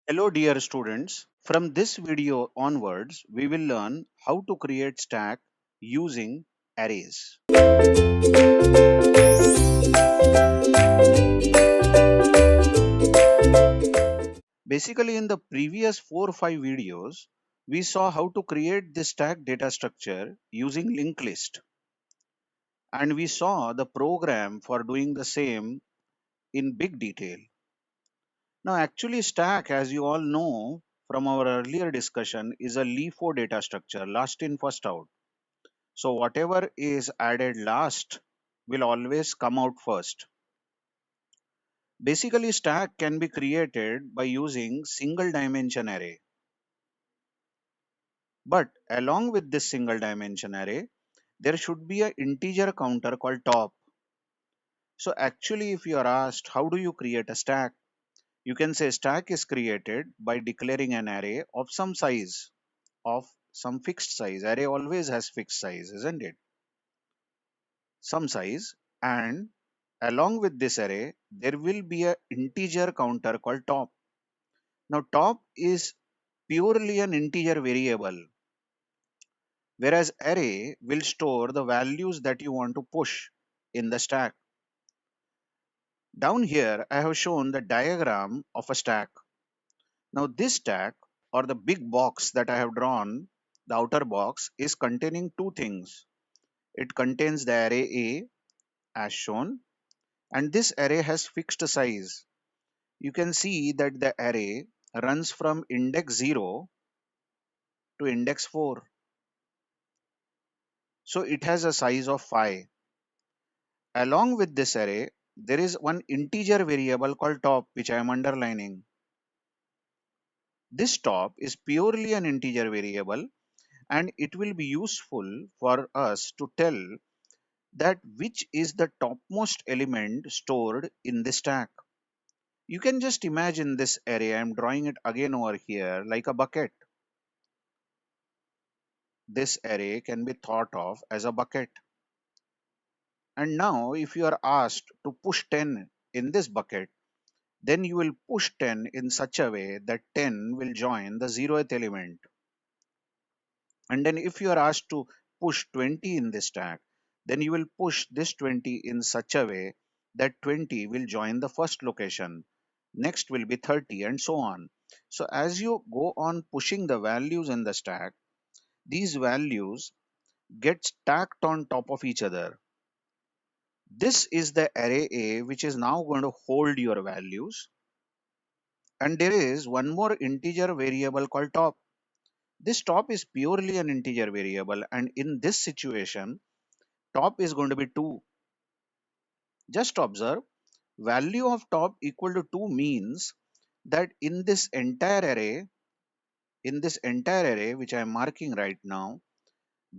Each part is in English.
Hello dear students, from this video onwards we will learn how to create stack using arrays. Basically in the previous 4 or 5 videos we saw how to create the stack data structure using linked list, and we saw the program for doing the same in big detail. Now actually stack, as you all know from our earlier discussion, is a LIFO data structure, last in first out. So whatever is added last will always come out first. Basically, stack can be created by using single dimension array. But along with this single dimension array, there should be an integer counter called top. So actually, if you are asked how do you create a stack, you can say stack is created by declaring an array of some size, of some fixed size. Array always has fixed size, isn't it? Some size, and along with this array there will be a integer counter called top. Now top is purely an integer variable, whereas array will store the values that you want to push in the stack. Down here I have shown the diagram of a stack. Now this stack, or the big box that I have drawn, the outer box, is containing two things. It contains the array A as shown, and this array has fixed size. You can see that the array runs from index 0 to index 4. So it has a size of 5. Along with this array, there is one integer variable called top, which I am underlining. This top is purely an integer variable, and it will be useful for us to tell that which is the topmost element stored in the stack. You can just imagine this array. I am drawing it again over here like a bucket. This array can be thought of as a bucket. And now if you are asked to push 10 in this bucket, then you will push 10 in such a way that 10 will join the 0th element. And then if you are asked to push 20 in this stack, then you will push this 20 in such a way that 20 will join the first location. Next will be 30 and so on. So as you go on pushing the values in the stack, these values get stacked on top of each other. This is the array A, which is now going to hold your values. And there is one more integer variable called top. This top is purely an integer variable, and in this situation, top is going to be 2. Just observe, value of top equal to 2 means that in this entire array, which I am marking right now,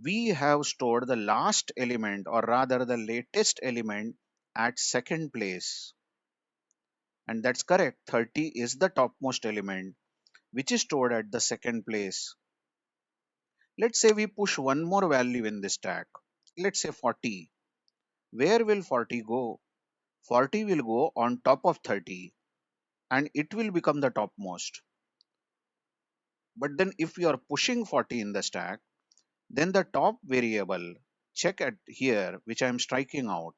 we have stored the last element, or rather the latest element, at second place. And that's correct. 30 is the topmost element, which is stored at the second place. Let's say we push one more value in this stack. Let's say 40. Where will 40 go? 40 will go on top of 30, and it will become the topmost. But then if we are pushing 40 in the stack, then the top variable, check at here, which I am striking out.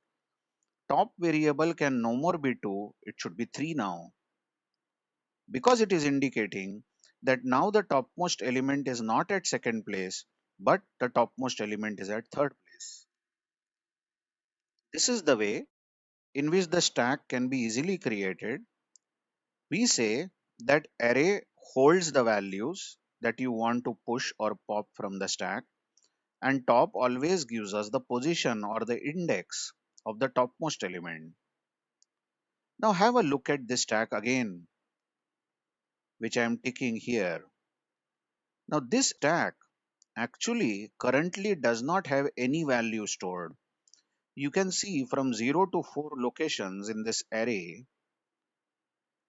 Top variable can no more be 2, it should be 3 now, because it is indicating that now the topmost element is not at second place, but the topmost element is at third place. This is the way in which the stack can be easily created. We say that array holds the values that you want to push or pop from the stack, and top always gives us the position or the index of the topmost element. Now have a look at this stack again, which I am ticking here. Now this stack actually currently does not have any value stored. You can see from 0 to 4 locations in this array,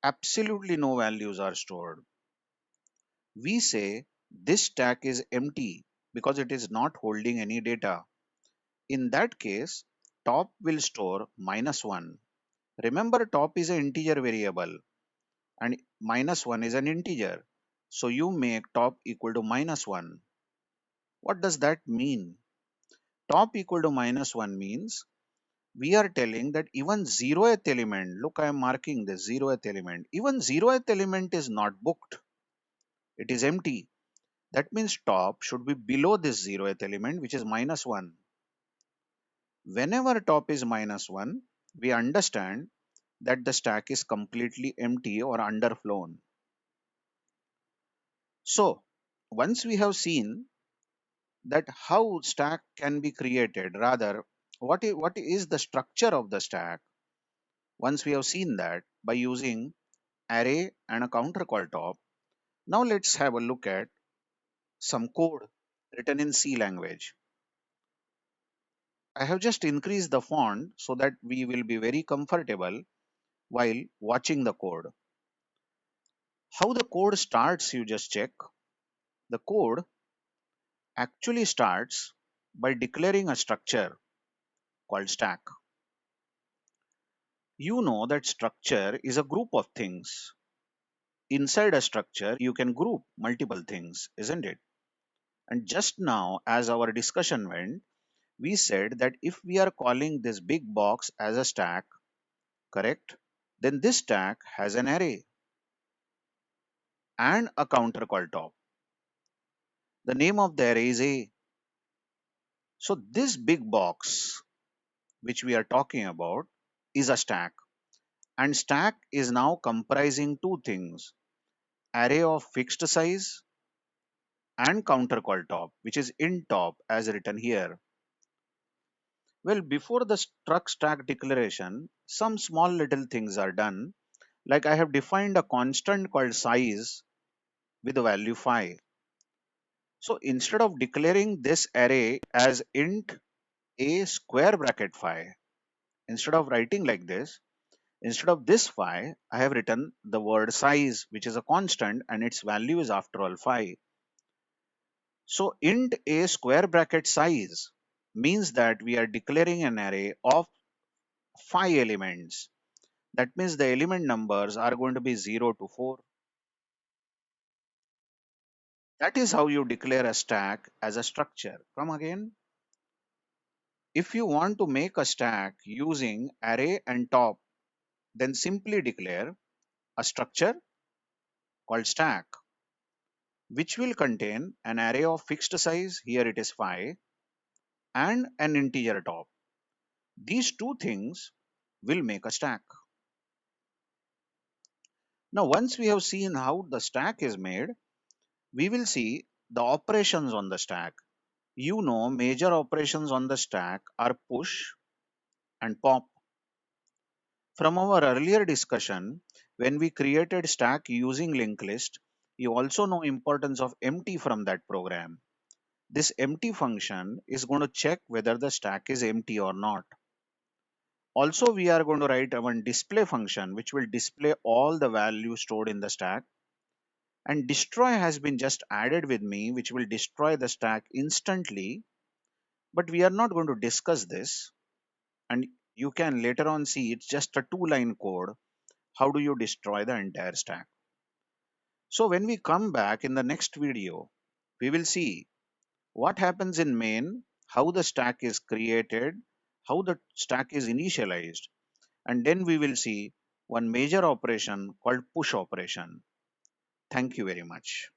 absolutely no values are stored. We say this stack is empty because it is not holding any data. In that case, top will store -1. Remember, top is an integer variable, and minus 1 is an integer. So you make top equal to minus 1. What does that mean? Top equal to minus 1 means we are telling that even 0th element, look, I am marking this 0th element, even 0th element is not booked. It is empty. That means top should be below this 0th element, which is minus 1. Whenever top is minus 1, we understand that the stack is completely empty or underflown. So once we have seen that how stack can be created, rather what is the structure of the stack, once we have seen that by using array and a counter call top, now let's have a look at some code written in C language. I have just increased the font so that we will be very comfortable while watching the code. How the code starts, you just check. The code actually starts by declaring a structure called stack. You know that structure is a group of things. Inside a structure, you can group multiple things, isn't it? And just now, as our discussion went, we said that if we are calling this big box as a stack, correct? Then this stack has an array and a counter call top. The name of the array is A. So this big box, which we are talking about, is a stack. And stack is now comprising two things: array of fixed size and counter call top, which is int top as written here. Well, before the struct stack declaration, some small little things are done. Like I have defined a constant called size with the value 5. So instead of declaring this array as int a square bracket 5, instead of writing like this, instead of this 5, I have written the word size, which is a constant and its value is after all 5. So int a square bracket size means that we are declaring an array of 5 elements. That means the element numbers are going to be 0 to 4. That is how you declare a stack as a structure. Come again. If you want to make a stack using array and top, then simply declare a structure called stack, which will contain an array of fixed size, here it is 5, and an integer top. These two things will make a stack. Now, once we have seen how the stack is made, we will see the operations on the stack. You know, major operations on the stack are push and pop. From our earlier discussion, when we created stack using linked list, you also know importance of empty from that program. This empty function is going to check whether the stack is empty or not. Also, we are going to write one display function which will display all the values stored in the stack. And destroy has been just added with me, which will destroy the stack instantly. But we are not going to discuss this. And you can later on see it's just a 2-line code. How do you destroy the entire stack? So when we come back in the next video, we will see what happens in main, how the stack is created, how the stack is initialized, and then we will see one major operation called push operation. Thank you very much.